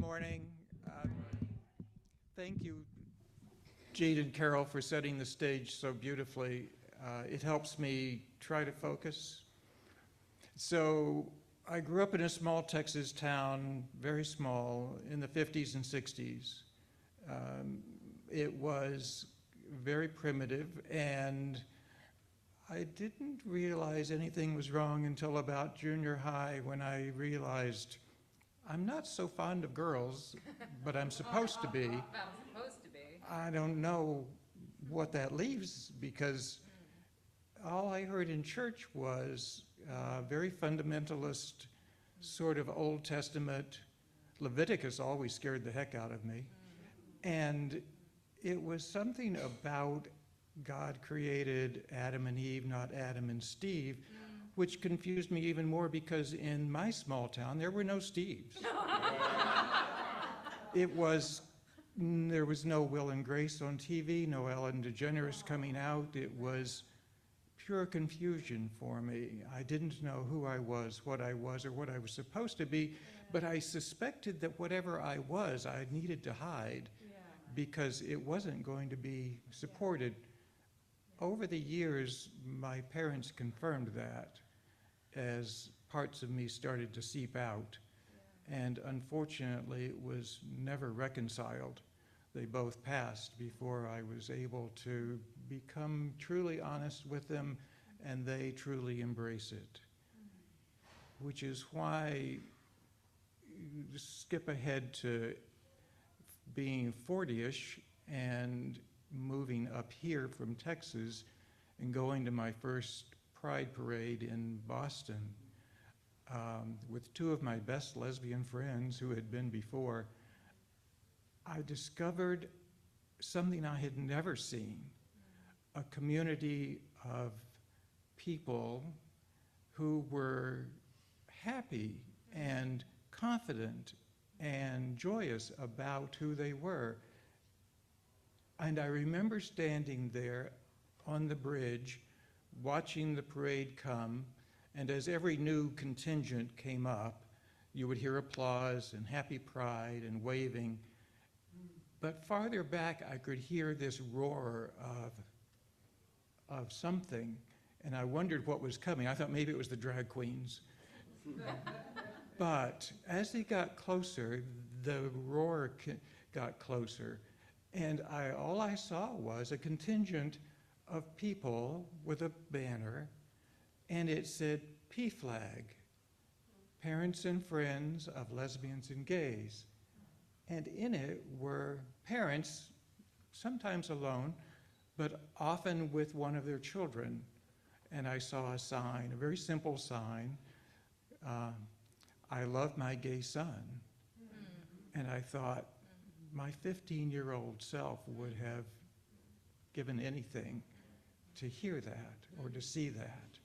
morning. Thank you, Jade and Carol, for setting the stage so beautifully. It helps me try to focus. So I grew up in a small Texas town, very small, in the 50s and 60s. It was very primitive, and I didn't realize anything was wrong until about junior high when I realized I'm not so fond of girls, but I'm supposed to be. I'm supposed to be. I don't know what that leaves because all I heard in church was very fundamentalist, sort of Old Testament. Leviticus always scared the heck out of me. And it was something about God created Adam and Eve, not Adam and Steve, which confused me even more because in my small town, there were no Steves. There was no Will and Grace on TV, no Ellen DeGeneres coming out. It was pure confusion for me. I didn't know who I was, or what I was supposed to be, but I suspected that whatever I was, I needed to hide because it wasn't going to be supported. Over the years, my parents confirmed that as parts of me started to seep out. And unfortunately, it was never reconciled. They both passed before I was able to become truly honest with them, and they truly embrace it. Which is why you skip ahead to being 40-ish and moving up here from Texas and going to my first Pride Parade in Boston with two of my best lesbian friends who had been before. I discovered something I had never seen, a community of people who were happy and confident and joyous about who they were. And I remember standing there on the bridge, watching the parade come, and as every new contingent came up, you would hear applause and happy pride and waving. But farther back, I could hear this roar of something, and I wondered what was coming. I thought maybe it was the drag queens. But as they got closer, the roar got closer. And all I saw was a contingent of people with a banner, and it said PFLAG, Parents and Friends of Lesbians and Gays. And in it were parents, sometimes alone, but often with one of their children. And I saw a sign, a very simple sign, I love my gay son. And I thought, my 15-year-old self would have given anything to hear that or to see that.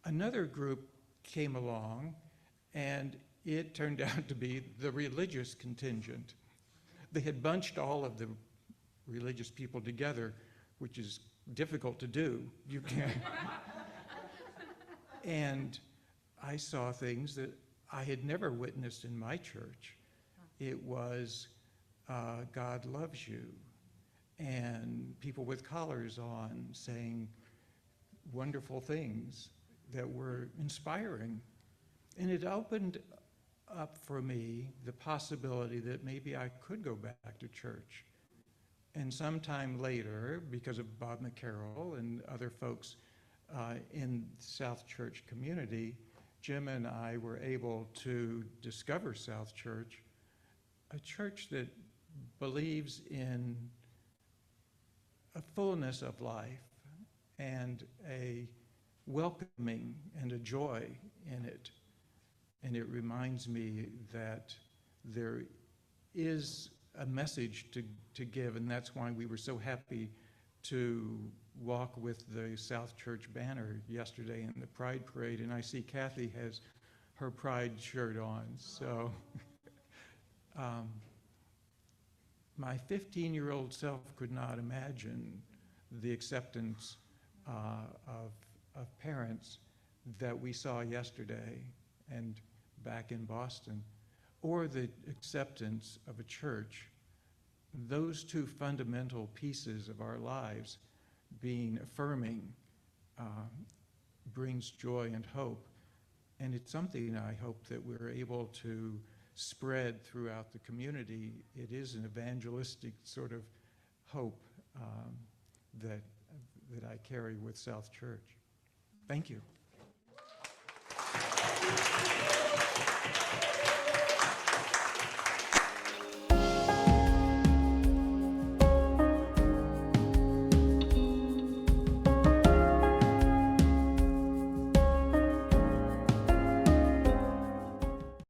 Another group came along, and it turned out to be the religious contingent. They had bunched all of the religious people together, which is difficult to do. You can't. And I saw things that I had never witnessed in my church. It was God loves you, and people with collars on saying wonderful things that were inspiring. And it opened up for me the possibility that maybe I could go back to church. And sometime later, because of Bob McCarroll and other folks in the South Church community, Jim and I were able to discover South Church, a church that believes in a fullness of life and a welcoming and a joy in it. And it reminds me that there is a message to give, and that's why we were so happy to walk with the South Church banner yesterday in the Pride Parade. And I see Kathy has her Pride shirt on, so my 15-year-old self could not imagine the acceptance of parents that we saw yesterday and back in Boston. or the acceptance of a church, those two fundamental pieces of our lives being affirming brings joy and hope. And it's something I hope that we're able to spread throughout the community. It is an evangelistic sort of hope that I carry with South Church. Thank you.